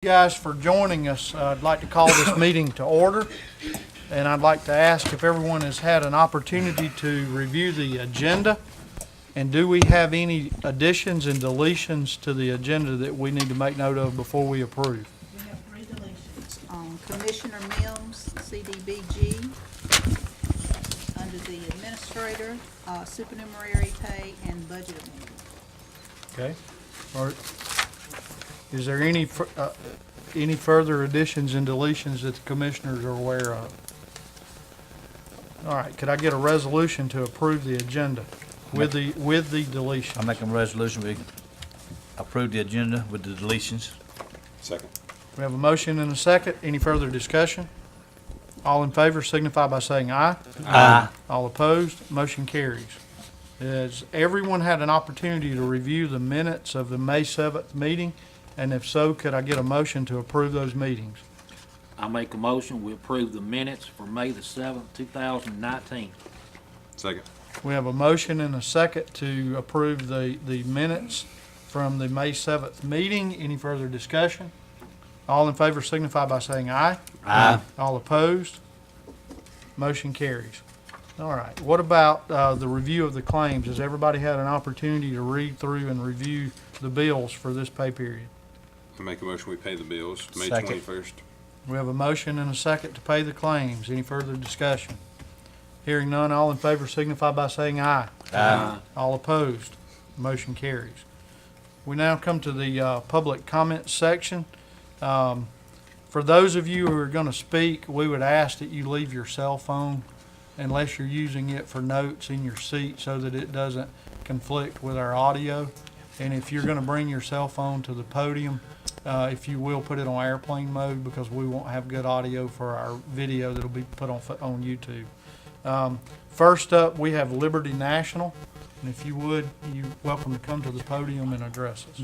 Guys for joining us. I'd like to call this meeting to order, and I'd like to ask if everyone has had an opportunity to review the agenda, and do we have any additions and deletions to the agenda that we need to make note of before we approve? We have 3 deletions on Commissioner Mims, CDBG, under the administrator, supernumerary pay, and budget amendment. Okay. Is there any further additions and deletions that the commissioners are aware of? All right, could I get a resolution to approve the agenda with the deletions? I make a resolution, we approve the agenda with the deletions. Second. We have a motion and a second. Any further discussion? All in favor signify by saying aye. Aye. All opposed, motion carries. Has everyone had an opportunity to review the minutes of the May 7th meeting? And if so, could I get a motion to approve those meetings? I make a motion, we approve the minutes for May the 7th, 2019. Second. We have a motion and a second to approve the minutes from the May 7th meeting. Any further discussion? All in favor signify by saying aye. Aye. All opposed? Motion carries. All right. What about the review of the claims? Has everybody had an opportunity to read through and review the bills for this pay period? I make a motion, we pay the bills, May Second. 21st. We have a motion and a second to pay the claims. Any further discussion? Hearing none, all in favor signify by saying aye. Aye. All opposed? Motion carries. We now come to the public comment section. For those of you who are going to speak, we would ask that you leave your cell phone unless you're using it for notes in your seat so that it doesn't conflict with our audio. And if you're going to bring your cell phone to the podium, if you will, put it on airplane mode because we won't have good audio for our video that'll be put on YouTube. First up, we have Liberty National. And if you would, you're welcome to come to the podium and address us.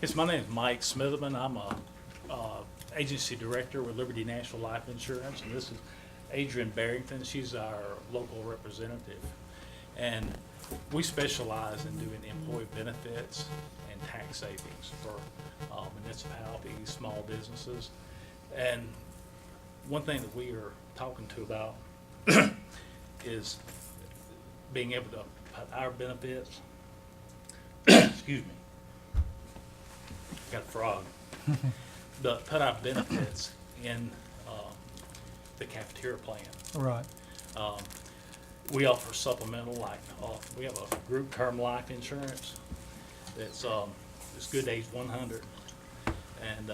Yes, my name is Mike Smitherman. I'm a agency director with Liberty National Life Insurance, and this is Adrian Barrington. She's our local representative, and we specialize in doing employee benefits and tax savings for municipalities, small businesses. And one thing that we are talking to about is being able to put our benefits, excuse me, got a frog, but put our benefits in the cafeteria plan. Right. We offer supplemental, like we have a group term life insurance that's it's good to age 100, and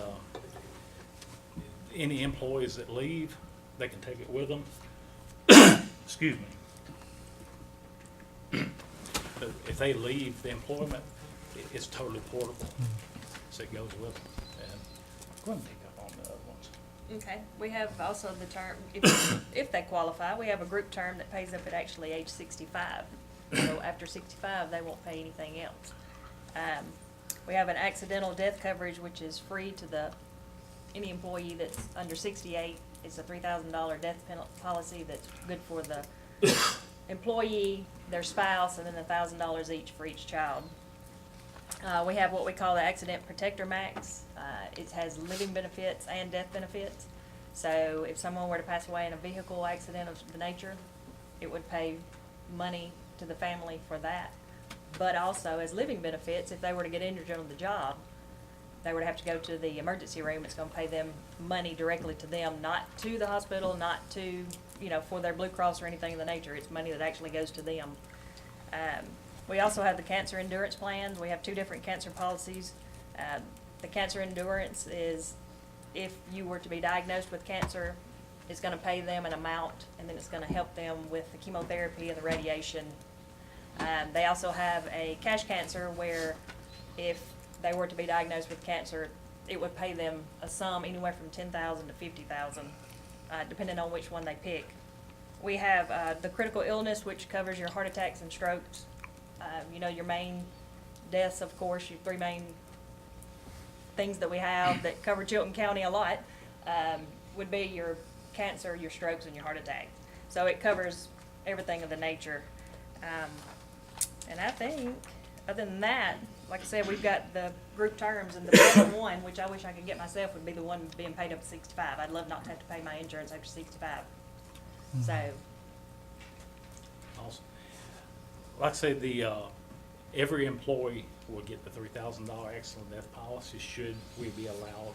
any employees that leave, they can take it with them. Excuse me. But if they leave the employment, it's totally portable, so it goes with them. And go ahead and pick up on the other ones. Okay, we have also the term, if they qualify, we have a group term that pays up at actually age 65. So after 65, they won't pay anything else. We have an accidental death coverage, which is free to any employee that's under 68. It's a $3,000 death penalty policy that's good for the employee, their spouse, and then $1,000 each for each child. We have what we call the Accident Protector Max. It has living benefits and death benefits. So if someone were to pass away in a vehicle accident of the nature, it would pay money to the family for that. But also as living benefits, if they were to get injured on the job, they would have to go to the emergency room. It's going to pay them money directly to them, not to the hospital, not to, for their Blue Cross or anything of the nature. It's money that actually goes to them. We also have the cancer endurance plans. We have 2 different cancer policies. The cancer endurance is if you were to be diagnosed with cancer, it's going to pay them an amount, and then it's going to help them with the chemotherapy and the radiation. They also have a cash cancer where if they were to be diagnosed with cancer, it would pay them a sum anywhere from $10,000 to $50,000, depending on which one they pick. We have the critical illness, which covers your heart attacks and strokes. Your main deaths, of course, your 3 main things that we have that cover Chilton County a lot would be your cancer, your strokes, and your heart attack. So it covers everything of the nature. And I think, other than that, like I said, we've got the group terms, and the bottom one, which I wish I could get myself, would be the one being paid up to 65. I'd love not to have to pay my insurance after 65. So, Awesome. Like I say, every employee will get the $3,000 accident death policy, should we be allowed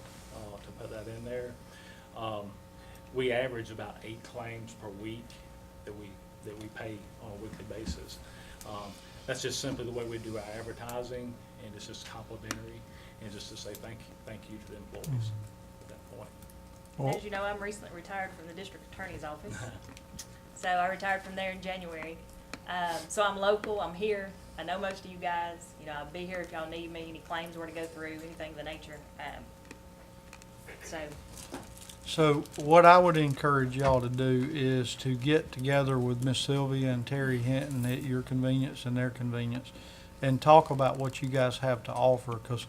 to put that in there. We average about 8 claims per week that we pay on a weekly basis. That's just simply the way we do our advertising, and it's just complimentary, and just to say thank you to the employees at that point. Well, as you know, I'm recently retired from the district attorney's office. So I retired from there in January. So I'm local, I'm here, I know most of you guys, you know, I'll be here if y'all need me, any claims were to go through, anything of the nature. So what I would encourage y'all to do is to get together with Miss Sylvia and Terry Hinton at your convenience and their convenience and talk about what you guys have to offer, because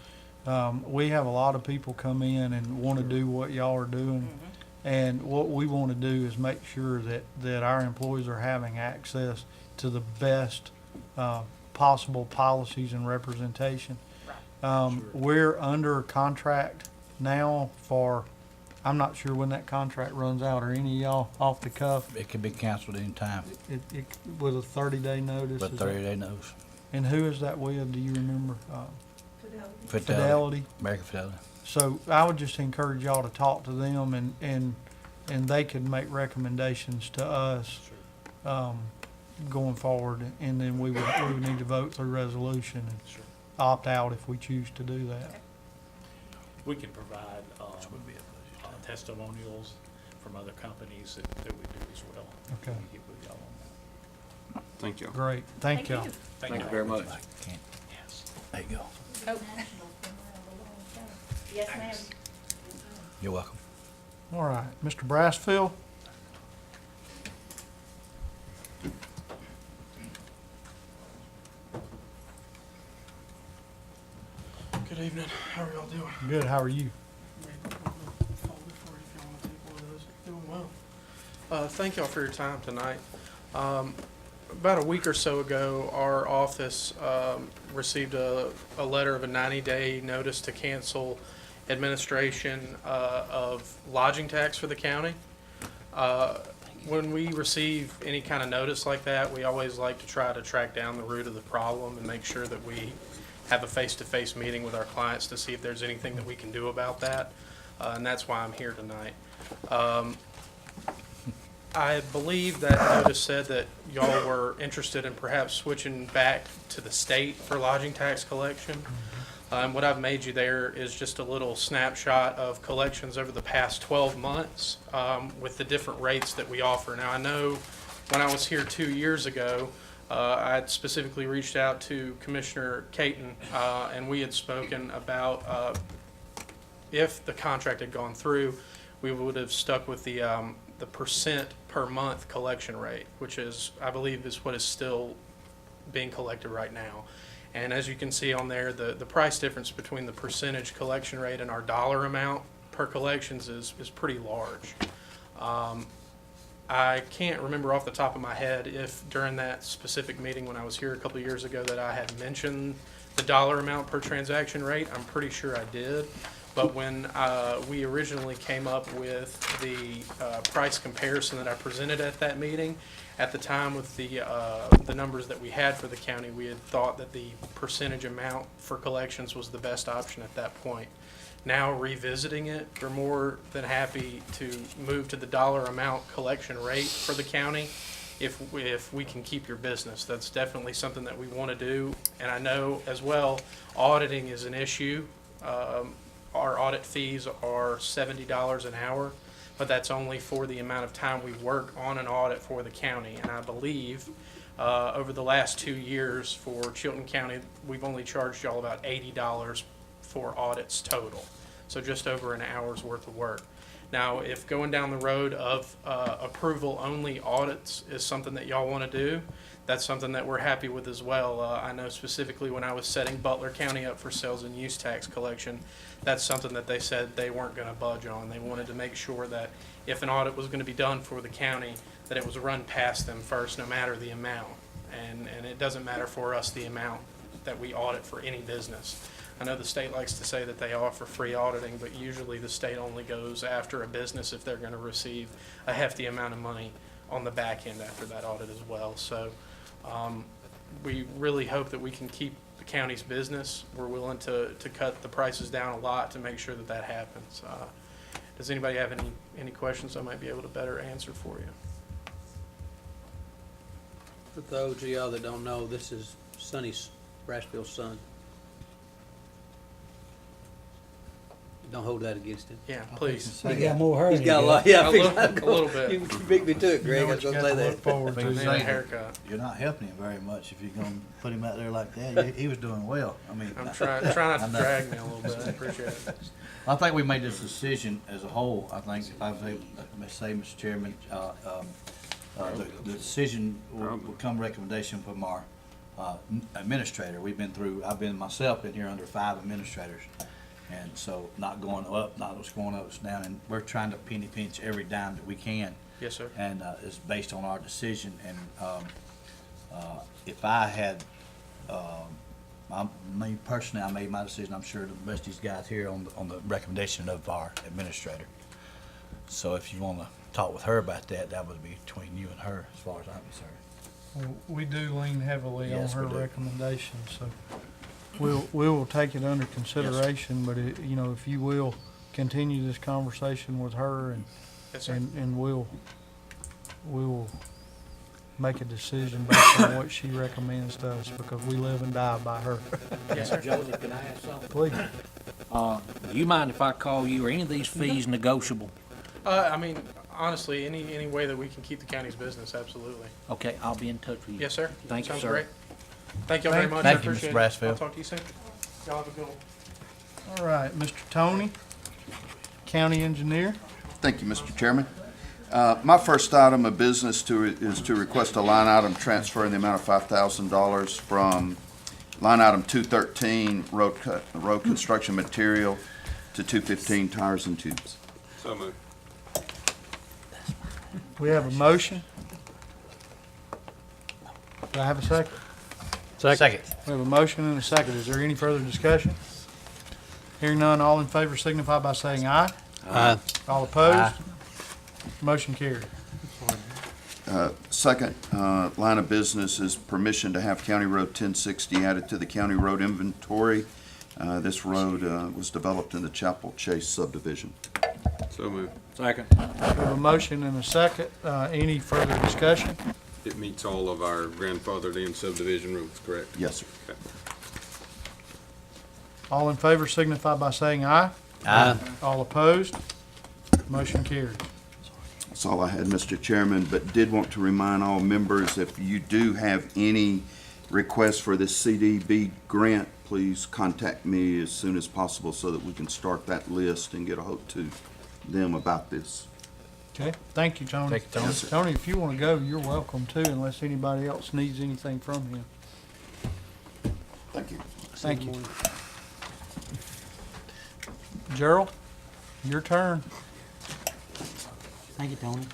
we have a lot of people come in and want to do what y'all are doing. And what we want to do is make sure that our employees are having access to the best possible policies and representation. We're under contract now for, I'm not sure when that contract runs out, or any of y'all off the cuff. It can be canceled anytime, It with a 30-day notice. but is that- 30-day notice. And who is that with? Do you remember? Fidelity, Fidelity. American Fidelity. So I would just encourage y'all to talk to them, and they could make recommendations to us going forward, and then we would need to vote through resolution and Sure. opt out if we choose to do that. We can provide testimonials from other companies that we do as well. Okay. We can get with y'all on that. Thank you. Great, thank y'all. Thank you very much. I can't. Yes. There you go. Oh. Yes, ma'am. You're welcome. All right, Mr. Brassfield. Good evening. How are y'all doing? Good, how are you? Doing well. Thank y'all for your time tonight. About a week or so ago, our office received a letter of a 90-day notice to cancel administration of lodging tax for the county. When we receive any kind of notice like that, we always like to try to track down the root of the problem and make sure that we have a face-to-face meeting with our clients to see if there's anything that we can do about that. And that's why I'm here tonight. I believe that notice said that y'all were interested in perhaps switching back to the state for lodging tax collection. And what I've made you there is just a little snapshot of collections over the past 12 months with the different rates that we offer. Now, I know when I was here 2 years ago, I had specifically reached out to Commissioner Chilton, and we had spoken about if the contract had gone through, we would have stuck with the percent per month collection rate, which is, I believe, is what is still being collected right now. And as you can see on there, the price difference between the percentage collection rate and our dollar amount per collections is pretty large. I can't remember off the top of my head if during that specific meeting when I was here a couple of years ago that I had mentioned the dollar amount per transaction rate. I'm pretty sure I did. But when we originally came up with the price comparison that I presented at that meeting, at the time with the numbers that we had for the county, we had thought that the percentage amount for collections was the best option at that point. Now revisiting it, we're more than happy to move to the dollar amount collection rate for the county if we can keep your business. That's definitely something that we want to do. And I know as well, auditing is an issue. Our audit fees are $70 an hour, but that's only for the amount of time we work on an audit for the county. And I believe over the last 2 years for Chilton County, we've only charged y'all about $80 for audits total. So just over an hour's worth of work. Now, if going down the road of approval-only audits is something that y'all want to do, that's something that we're happy with as well. I know specifically when I was setting Butler County up for sales and use tax collection, that's something that they said they weren't going to budge on. They wanted to make sure that if an audit was going to be done for the county, that it was run past them first, no matter the amount. And it doesn't matter for us the amount that we audit for any business. I know the state likes to say that they offer free auditing, but usually the state only goes after a business if they're going to receive a hefty amount of money on the back end after that audit as well. So we really hope that we can keep the county's business. We're willing to cut the prices down a lot to make sure that that happens. Does anybody have any questions I might be able to better answer for you? For those of y'all that don't know, this is Sonny's, Brashville's son. Don't hold that against him. Yeah, please. He got more hair. He's got a lot, yeah. A little bit. You beat me to it, Greg. I was You gonna got say to look that. forward to Big And that. a haircut. You're not helping him very much if you're gonna put him out there like that. He was doing well. I mean, I'm trying not I to know. drag me a little bit. I appreciate it. I think we made this decision as a whole. I think, I say, Mr. Chairman, the decision will come recommendation from our administrator. I've been myself in here under 5 administrators. And so not going up, not what's going up, it's down, and we're trying to penny pinch every dime that we can. Yes, sir. And it's based on our decision. And if I had, me personally, I made my decision. I'm sure the rest of these guys here on the recommendation of our administrator. So if you want to talk with her about that, that would be between you and her, as far as I'm concerned. Well, we do lean heavily on Yes, her we do. recommendation, so we will take it under consideration, but if you will continue this conversation with her Yes, sir. and we'll make a decision based on what she recommends to us, because we live and die by her. Yes, sir. Jody, can I ask something? Please. Do you mind if I call you, or any of these fees negotiable? I mean, honestly, any way that we can keep the county's business, absolutely. Okay, I'll be in touch with you. Yes, sir. Thank you, Sounds sir. great. Thank you all very much. Thank I you, Mr. appreciate it. Brasfield. I'll talk to you soon. Y'all have a good one. All right, Mr. Tony, County Engineer. Thank you, Mr. Chairman. My first item of business is to request a line item transfer in the amount of $5,000 from line item 213, road construction material, to 215, tires and tubes. So moved. We have a motion. Do I have a second? Second. We have a motion and a second. Is there any further discussion? Hearing none, all in favor signify by saying aye. Aye. All opposed? Aye. Motion carried. Second line of business is permission to have County Road 1060 added to the county road inventory. This road was developed in the Chapel Chase subdivision. So moved. Second. We have a motion and a second. Any further discussion? It meets all of our grandfathered in subdivision rules, correct? Yes, sir. Okay. All in favor signify by saying aye. Aye. All opposed? Motion carried. That's all I had, Mr. Chairman, but did want to remind all members, if you do have any requests for this CDB grant, please contact me as soon as possible so that we can start that list and get a hold to them about this. Okay, thank you, Tony. Thank you, Tony. Yes, sir. Tony, if you want to go, you're welcome too, unless anybody else needs anything from him. Thank you. Thank you. Gerald, your turn. Thank you, Tony.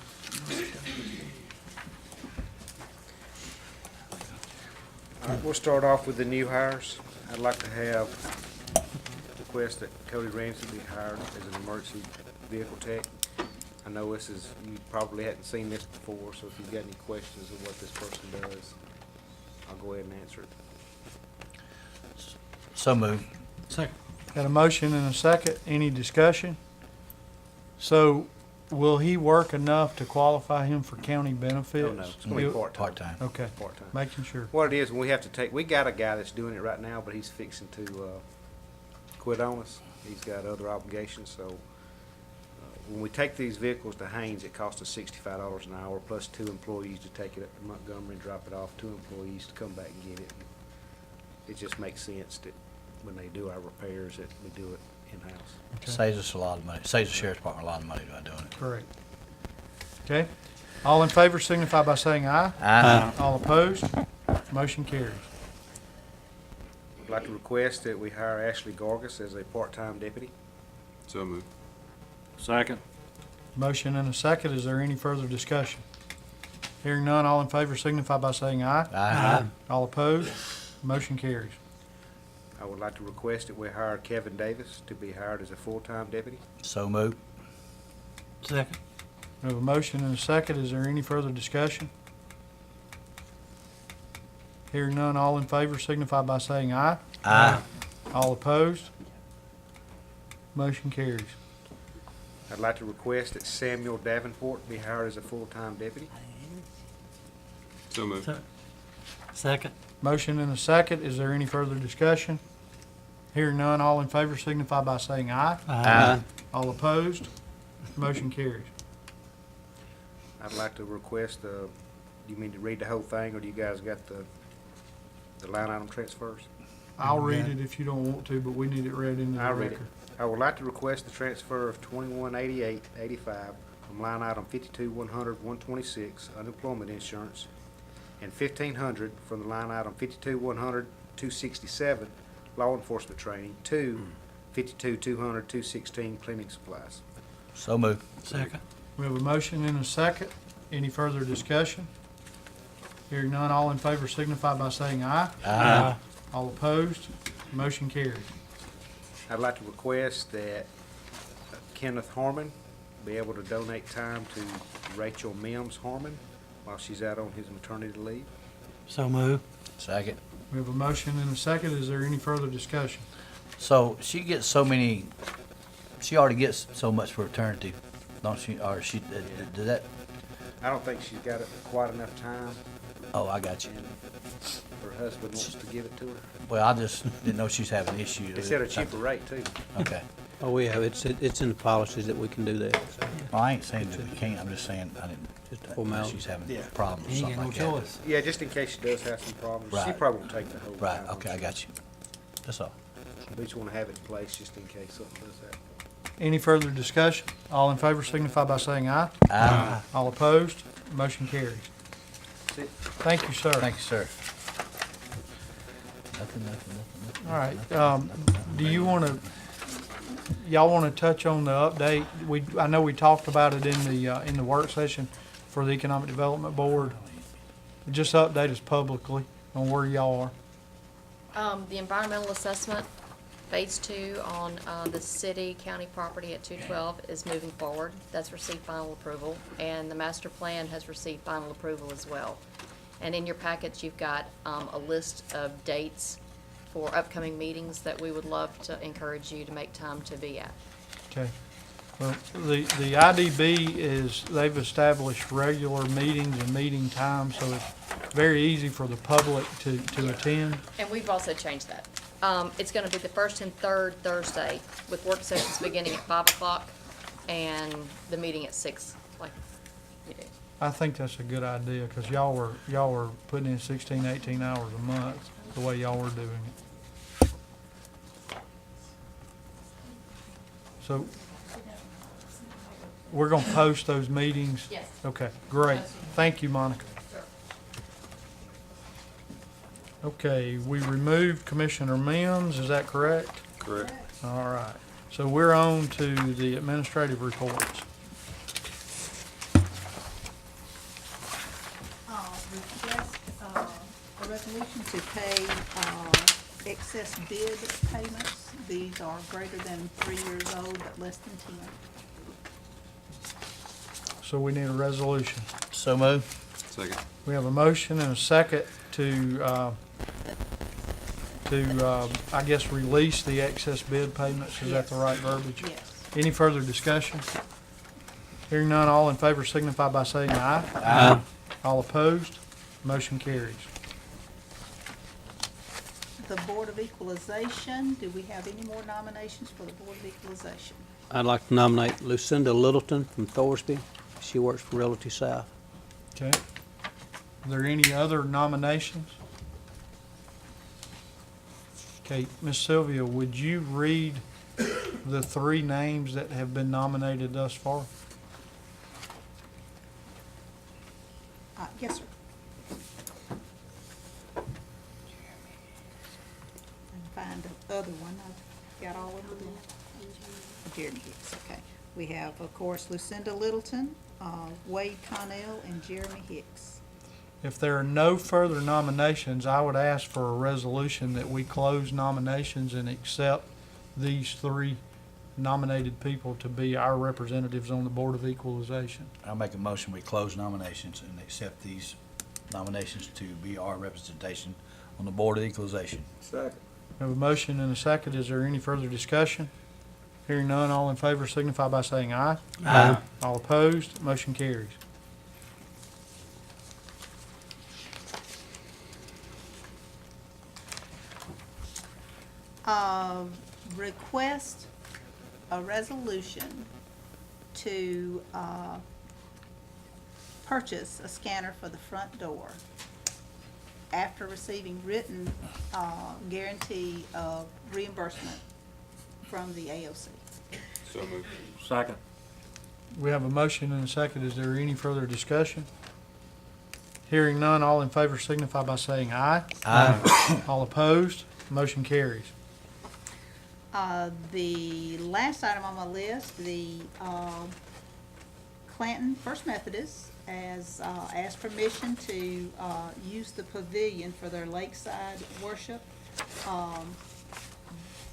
All right, we'll start off with the new hires. I'd like to have request that Cody Ramsey be hired as an emergency vehicle tech. I know this is, you probably hadn't seen this before, so if you've got any questions of what this person does, I'll go ahead and answer it. So moved. Got a motion and a second. Any discussion? So will he work enough to qualify him for county benefits? Oh, no, it's gonna be part-time. Part-time. Okay, Part-time. making sure. What it is, we have to take, we got a guy that's doing it right now, but he's fixing to quit on us. He's got other obligations, so when we take these vehicles to Haynes, it costs us $65 an hour, plus 2 employees to take it up to Montgomery and drop it off, 2 employees to come back and get it. It just makes sense that when they do our repairs, that we do it in-house. Okay. Saves us a lot of money. Saves the sheriff's department a lot of money by doing it. Correct. Okay, all in favor signify by saying aye. Aye. All opposed? Motion carries. I'd like to request that we hire Ashley Gorgas as a part-time deputy. So moved. Second. Motion and a second. Is there any further discussion? Hearing none, all in favor signify by saying aye. Aye. All opposed, motion carries. I would like to request that we hire Kevin Davis to be hired as a full-time deputy. So moved. Second. We have a motion and a second. Is there any further discussion? Hearing none, all in favor signify by saying aye. Aye. All opposed, motion carries. I'd like to request that Samuel Davenport be hired as a full-time deputy. So moved. Second. Motion and a second. Is there any further discussion? Hearing none, all in favor signify by saying aye. Aye. All opposed, motion carries. I'd like to request, you mean to read the whole thing, or do you guys got the line item transfers? I'll read it if you don't want to, but we need it read into the I'll read it. record. I would like to request the transfer of $2188.85 from line item 52-100-126 unemployment insurance, and $1,500 from the line item 52-100-267 law enforcement training to 52-200-216 cleaning supplies. So moved. Second. We have a motion and a second. Any further discussion? Hearing none, all in favor signify by saying aye. Aye. All opposed, motion carries. I'd like to request that Kenneth Harmon be able to donate time to Rachel Mims Harmon while she's out on his maternity leave. So moved. Second. We have a motion and a second. Is there any further discussion? So she gets so many, she already gets so much for eternity, don't she, or she, does that, I don't think she's got it quite enough time, oh, I got you. and her husband wants to give it to her. Well, I just didn't know she's having issues. It's at a cheaper rate, too. Okay. Oh, we have, it's in the policies that we can do that. So, Well, I ain't saying that we can't, I'm just saying I didn't, Just a know formality. she's having Yeah. problems or something like that. Yeah, just in case she does have some problems. She Right. probably won't take the whole time. Right, okay, I got you. That's all. We just want to have it in place just in case something does happen. Any further discussion? All in favor signify by saying aye. Aye. All opposed, motion carries. That's it. Thank you, sir. Thank you, sir. Nothing. All right, do you wanna, y'all wanna touch on the update? I know we talked about it in the work session for the Economic Development Board. Just update us publicly on where y'all are. The environmental assessment, phase 2 on the city county property at 212 is moving forward. That's received final approval, and the master plan has received final approval as well. And in your packets, you've got a list of dates for upcoming meetings that we would love to encourage you to make time to be at. Okay. Well, the IDB they've established regular meetings and meeting times, so it's very easy for the public to attend. And we've also changed that. It's gonna be the first and third Thursday, with work sessions beginning at 5 o'clock and the meeting at 6, like you do. I think that's a good idea, because y'all were putting in 16, 18 hours a month, the way y'all were doing it. So, we're gonna post those meetings? Yes. Okay, great. Thank you, Monica. Okay, we removed Commissioner Mims, is that correct? Correct. All right. So we're on to the administrative reports. Request, a resolution to pay, excess bid payments. These are greater than 3 years old, but less than 10. So we need a resolution. So moved. Second. We have a motion and a second to I guess, release the excess bid payments. Is that the right verbiage? Yes. Any further discussion? Hearing none, all in favor signify by saying aye. Aye. All opposed, motion carries. The Board of Equalization, do we have any more nominations for the Board of Equalization? I'd like to nominate Lucinda Littleton from Thorsby. She works for Realty South. Okay. Are there any other nominations? Okay, Ms. Sylvia, would you read the 3 names that have been nominated thus far? Yes, sir. And find the other one. I've got all of them. Jeremy Hicks, okay. We have, of course, Lucinda Littleton, Wade Connell, and Jeremy Hicks. If there are no further nominations, I would ask for a resolution that we close nominations and accept these three nominated people to be our representatives on the Board of Equalization. I'll make a motion, we close nominations and accept these nominations to be our representation on the Board of Equalization. Second. We have a motion and a second. Is there any further discussion? Hearing none, all in favor signify by saying aye. Aye. All opposed, motion carries. Request a resolution to purchase a scanner for the front door after receiving written guarantee of reimbursement from the AOC. So moved. Second. We have a motion and a second. Is there any further discussion? Hearing none, all in favor signify by saying aye. Aye. All opposed, motion carries. The last item on my list, the Clanton First Methodist has asked permission to use the pavilion for their lakeside worship,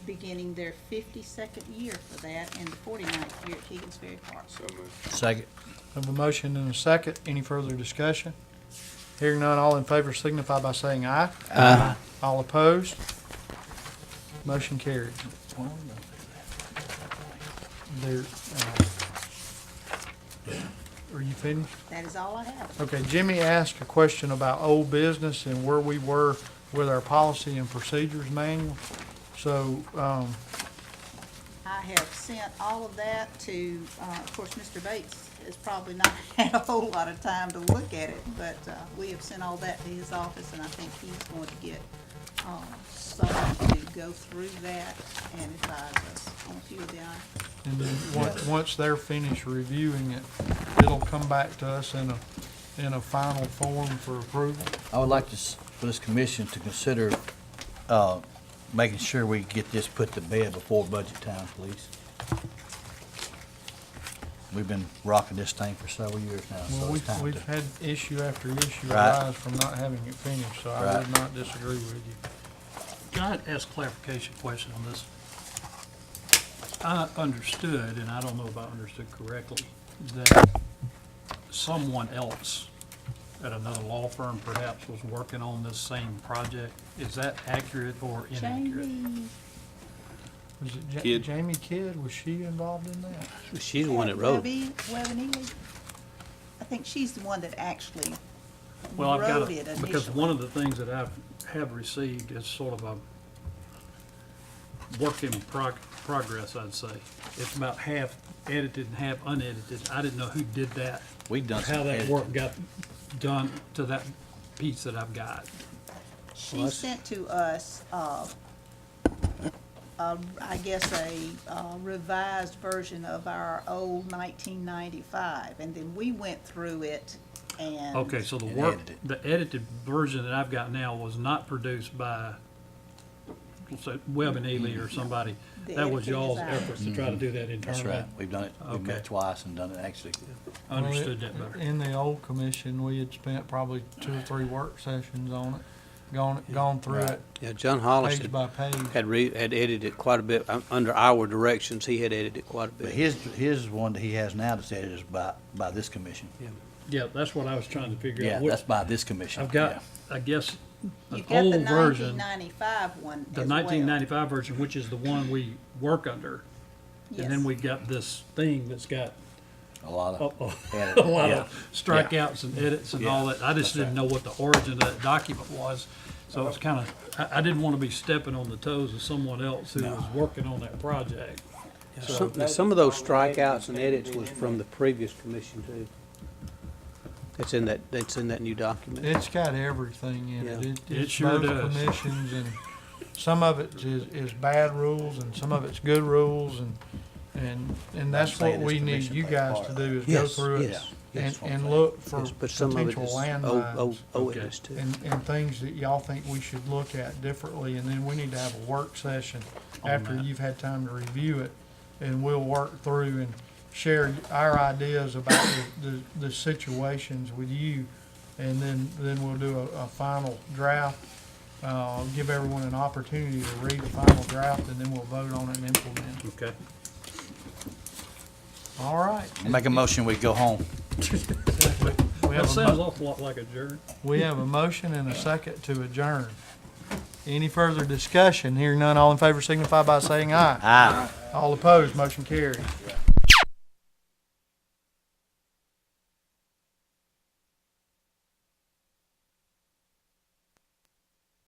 beginning their 52nd year for that and the 49th year at Keegan's Ferry Park. So moved. Second. Have a motion and a second. Any further discussion? Hearing none, all in favor signify by saying aye. Aye. All opposed, motion carries. There, are you finished? That is all I have. Okay, Jimmy asked a question about old business and where we were with our policy and procedures manual. So, I have sent all of that to, of course, Mr. Bates has probably not had a whole lot of time to look at it, but we have sent all that to his office, and I think he's going to get someone to go through that and advise us on a few of the items. and then once they're finished reviewing it, it'll come back to us in a final form for approval. I would like to, for this commission to consider, making sure we get this put to bed before budget time, please. We've been rocking this thing for several years now, Well, so it's time we've to. had issue after issue Right. arise from not having it finished, so I would Right. not disagree with you. Can I ask a clarification question on this? I understood, and I don't know if I understood correctly, that someone else at another law firm perhaps was working on this same project. Is that accurate or inaccurate? Jamie. Was it Kidd. Jamie Kidd, was she involved in that? She's the one that wrote. Webb and Ely. I think she's the one that actually Well, I've got wrote it to, because initially. one of the things that have received is sort of a work in progress, I'd say. It's about half edited and half unedited. I didn't know who did that, We've done some how that editing. work got done to that piece that I've got. She sent to us, I guess, a revised version of our old 1995, and then we went through it and. Okay, so the And work, edited. the edited version that I've got now was not produced by, let's say, Webb and Ely or somebody. The That was editing y'all's is ours. efforts to try to do that internally. That's right. We've done it. We've Okay. met twice and done it actually. I understood that better. In the old commission, we had spent probably 2 or 3 work sessions on it, gone through it Yeah, John Hollis page by page. had edited it quite a bit. Under our directions, he had edited it quite a But bit. his one that he has now that's edited is by this commission. Yeah, that's what I was trying to figure Yeah, out. that's by this commission. I've got, yeah. I guess, an You got the old version, 1995 one the as well. 1995 version, which is the one we work under. And then Yes. we got this thing that's got A lot a, of. a edit. a lot Yeah. of strikeouts and edits and all that. I just didn't know what the origin of that document was. So it's kind of, I didn't want to be stepping on the toes of someone else who was working on that project. Some of those strikeouts and edits was from the previous commission too. That's in that new document. It's got everything in it. Yeah. It It it's sure both does. commissions, and some of it is bad rules and some of it's good rules, and that's saying what this we need commission you played a guys part to of do is go Yes, through it yes, yes. and look for Yes, but some of it potential is landmines edits too. and things that y'all think we should look at differently, and then we need to have a work session after that. you've had time to review it, and we'll work through and share our ideas about the situations with you and then we'll do a final draft. Give everyone an opportunity to read the final draft, and then we'll vote on it and implement it. Okay. All right. Make a motion, we go home. We have a mo- awful lot like a jerk. we have a motion and a second to adjourn. Any further discussion? Hearing none, all in favor signify by saying aye. Aye. All opposed, motion carries.